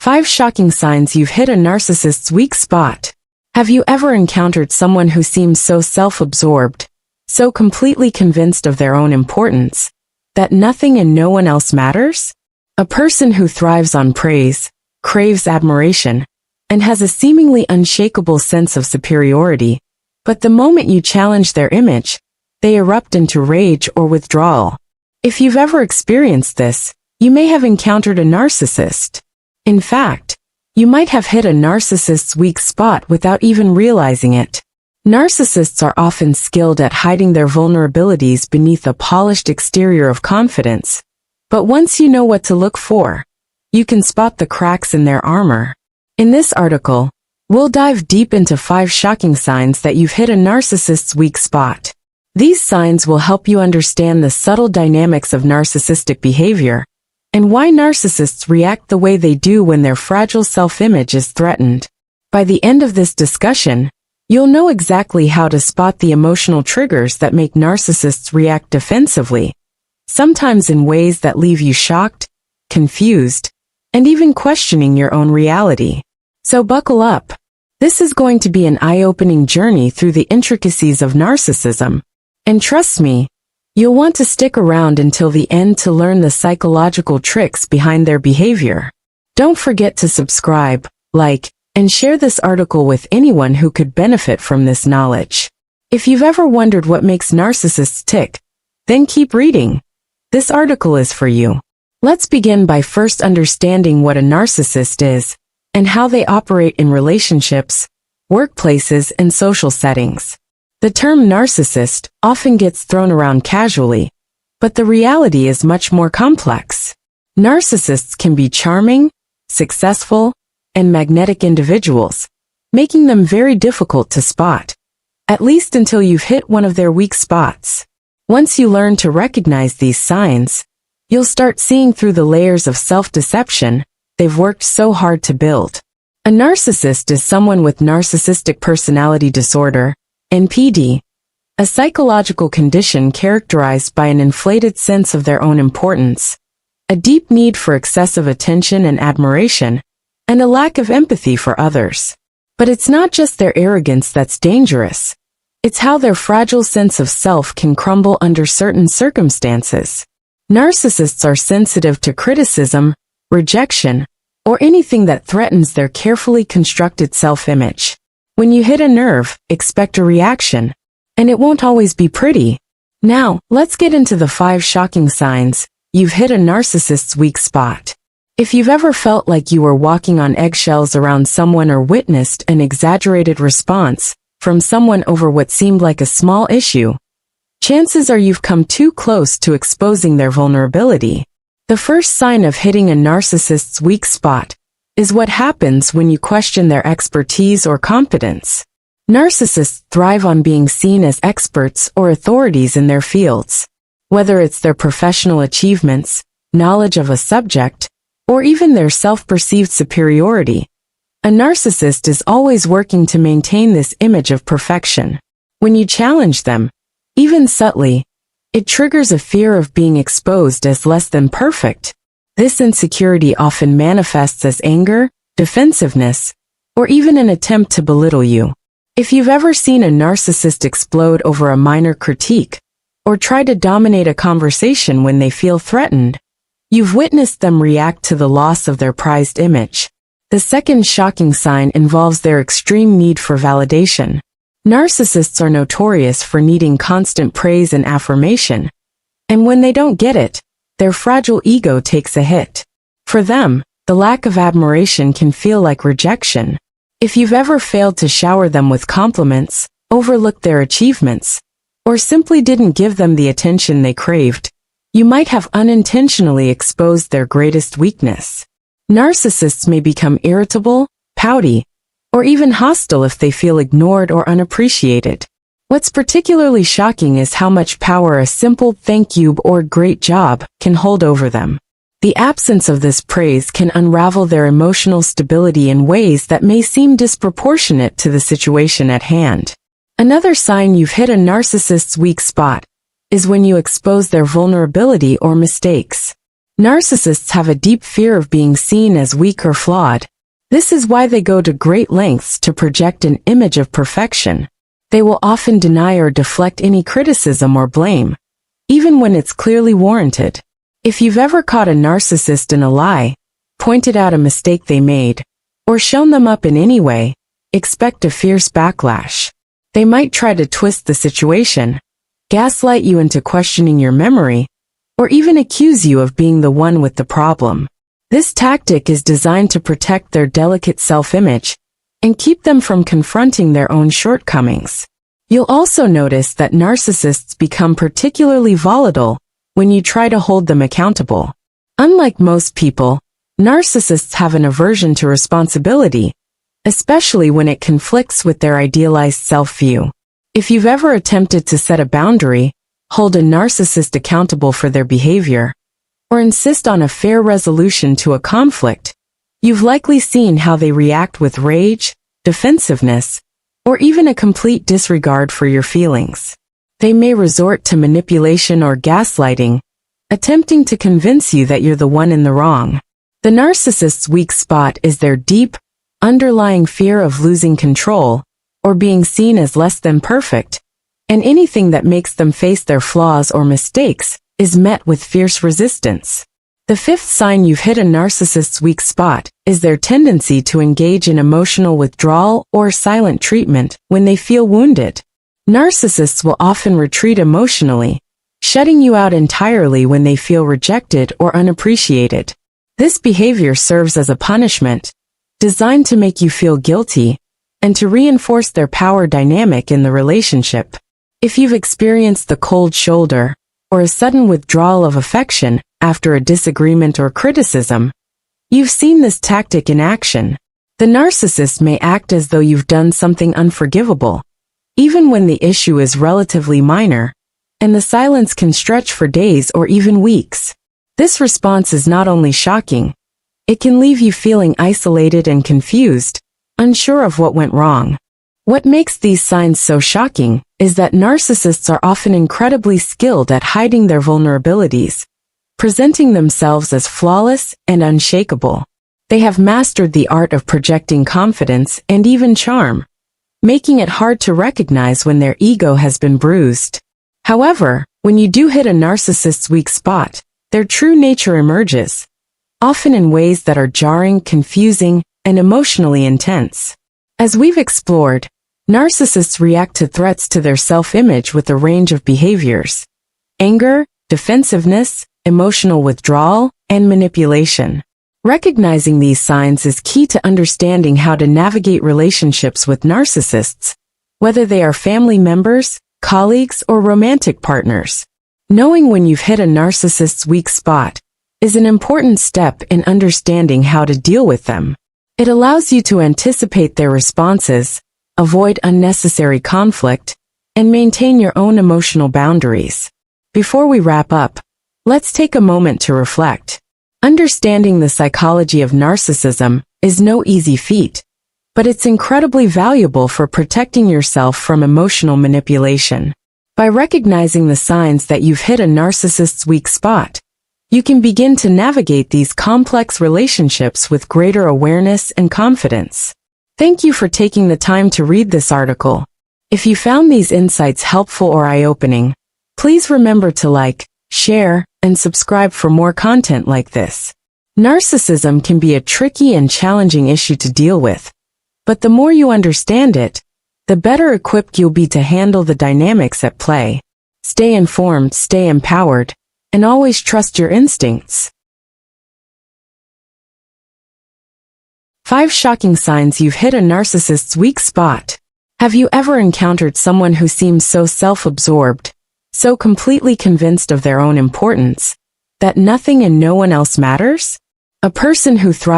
5 shocking signs you've hit a narcissist's weak spot. Have you ever encountered someone who seems so self-absorbed, so completely convinced of their own importance, that nothing and no one else matters? A person who thrives on praise, craves admiration, and has a seemingly unshakable sense of superiority, but the moment you challenge their image, they erupt into rage or withdrawal. If you've ever experienced this, you may have encountered a narcissist. In fact, you might have hit a narcissist's weak spot without even realizing it. Narcissists are often skilled at hiding their vulnerabilities beneath a polished exterior of confidence. But once you know what to look for, you can spot the cracks in their armor. In this article, we'll dive deep into 5 shocking signs that you've hit a narcissist's weak spot. These signs will help you understand the subtle dynamics of narcissistic behavior, and why narcissists react the way they do when their fragile self-image is threatened. By the end of this discussion, you'll know exactly how to spot the emotional triggers that make narcissists react defensively, sometimes in ways that leave you shocked, confused, and even questioning your own reality. So buckle up. This is going to be an eye-opening journey through the intricacies of narcissism. And trust me, you'll want to stick around until the end to learn the psychological tricks behind their behavior. Don't forget to subscribe, like, and share this article with anyone who could benefit from this knowledge. If you've ever wondered what makes narcissists tick, then keep reading. This article is for you. Let's begin by first understanding what a narcissist is, and how they operate in relationships, workplaces, and social settings. The term narcissist often gets thrown around casually, but the reality is much more complex. Narcissists can be charming, successful, and magnetic individuals, making them very difficult to spot, at least until you've hit one of their weak spots. Once you learn to recognize these signs, you'll start seeing through the layers of self-deception they've worked so hard to build. A narcissist is someone with narcissistic personality disorder, NPD, a psychological condition characterized by an inflated sense of their own importance, a deep need for excessive attention and admiration, and a lack of empathy for others. But it's not just their arrogance that's dangerous. It's how their fragile sense of self can crumble under certain circumstances. Narcissists are sensitive to criticism, rejection, or anything that threatens their carefully constructed self-image. When you hit a nerve, expect a reaction, and it won't always be pretty. Now, let's get into the 5 shocking signs you've hit a narcissist's weak spot. If you've ever felt like you were walking on eggshells around someone or witnessed an exaggerated response from someone over what seemed like a small issue, chances are you've come too close to exposing their vulnerability. The first sign of hitting a narcissist's weak spot is what happens when you question their expertise or competence. Narcissists thrive on being seen as experts or authorities in their fields. Whether it's their professional achievements, knowledge of a subject, or even their self-perceived superiority, a narcissist is always working to maintain this image of perfection. When you challenge them, even subtly, it triggers a fear of being exposed as less than perfect. This insecurity often manifests as anger, defensiveness, or even an attempt to belittle you. If you've ever seen a narcissist explode over a minor critique, or try to dominate a conversation when they feel threatened, you've witnessed them react to the loss of their prized image. The second shocking sign involves their extreme need for validation. Narcissists are notorious for needing constant praise and affirmation, and when they don't get it, their fragile ego takes a hit. For them, the lack of admiration can feel like rejection. If you've ever failed to shower them with compliments, overlooked their achievements, or simply didn't give them the attention they craved, you might have unintentionally exposed their greatest weakness. Narcissists may become irritable, pouty, or even hostile if they feel ignored or unappreciated. What's particularly shocking is how much power a simple "thank you" or "great job" can hold over them. The absence of this praise can unravel their emotional stability in ways that may seem disproportionate to the situation at hand. Another sign you've hit a narcissist's weak spot is when you expose their vulnerability or mistakes. Narcissists have a deep fear of being seen as weak or flawed. This is why they go to great lengths to project an image of perfection. They will often deny or deflect any criticism or blame, even when it's clearly warranted. If you've ever caught a narcissist in a lie, pointed out a mistake they made, or shown them up in any way, expect a fierce backlash. They might try to twist the situation, gaslight you into questioning your memory, or even accuse you of being the one with the problem. This tactic is designed to protect their delicate self-image and keep them from confronting their own shortcomings. You'll also notice that narcissists become particularly volatile when you try to hold them accountable. Unlike most people, narcissists have an aversion to responsibility, especially when it conflicts with their idealized self-view. If you've ever attempted to set a boundary, hold a narcissist accountable for their behavior, or insist on a fair resolution to a conflict, you've likely seen how they react with rage, defensiveness, or even a complete disregard for your feelings. They may resort to manipulation or gaslighting, attempting to convince you that you're the one in the wrong. The narcissist's weak spot is their deep, underlying fear of losing control, or being seen as less than perfect, and anything that makes them face their flaws or mistakes is met with fierce resistance. The fifth sign you've hit a narcissist's weak spot is their tendency to engage in emotional withdrawal or silent treatment when they feel wounded. Narcissists will often retreat emotionally, shutting you out entirely when they feel rejected or unappreciated. This behavior serves as a punishment, designed to make you feel guilty and to reinforce their power dynamic in the relationship. If you've experienced the cold shoulder or a sudden withdrawal of affection after a disagreement or criticism, you've seen this tactic in action. The narcissist may act as though you've done something unforgivable, even when the issue is relatively minor, and the silence can stretch for days or even weeks. This response is not only shocking, it can leave you feeling isolated and confused, unsure of what went wrong. What makes these signs so shocking is that narcissists are often incredibly skilled at hiding their vulnerabilities, presenting themselves as flawless and unshakable. They have mastered the art of projecting confidence and even charm, making it hard to recognize when their ego has been bruised. However, when you do hit a narcissist's weak spot, their true nature emerges, often in ways that are jarring, confusing, and emotionally intense. As we've explored, narcissists react to threats to their self-image with a range of behaviors: anger, defensiveness, emotional withdrawal, and manipulation. Recognizing these signs is key to understanding how to navigate relationships with narcissists, whether they are family members, colleagues, or romantic partners. Knowing when you've hit a narcissist's weak spot is an important step in understanding how to deal with them. It allows you to anticipate their responses, avoid unnecessary conflict, and maintain your own emotional boundaries. Before we wrap up, let's take a moment to reflect. Understanding the psychology of narcissism is no easy feat, but it's incredibly valuable for protecting yourself from emotional manipulation. By recognizing the signs that you've hit a narcissist's weak spot, you can begin to navigate these complex relationships with greater awareness and confidence. Thank you for taking the time to read this article. If you found these insights helpful or eye-opening, please remember to like, share, and subscribe for more content like this. Narcissism can be a tricky and challenging issue to deal with, but the more you understand it, the better equipped you'll be to handle the dynamics at play. Stay informed, stay empowered, and always trust your instincts. 5 shocking signs you've hit a narcissist's weak spot. Have you ever encountered someone who seems so self-absorbed, so completely convinced of their own importance, that nothing and no one else matters? A person who thrives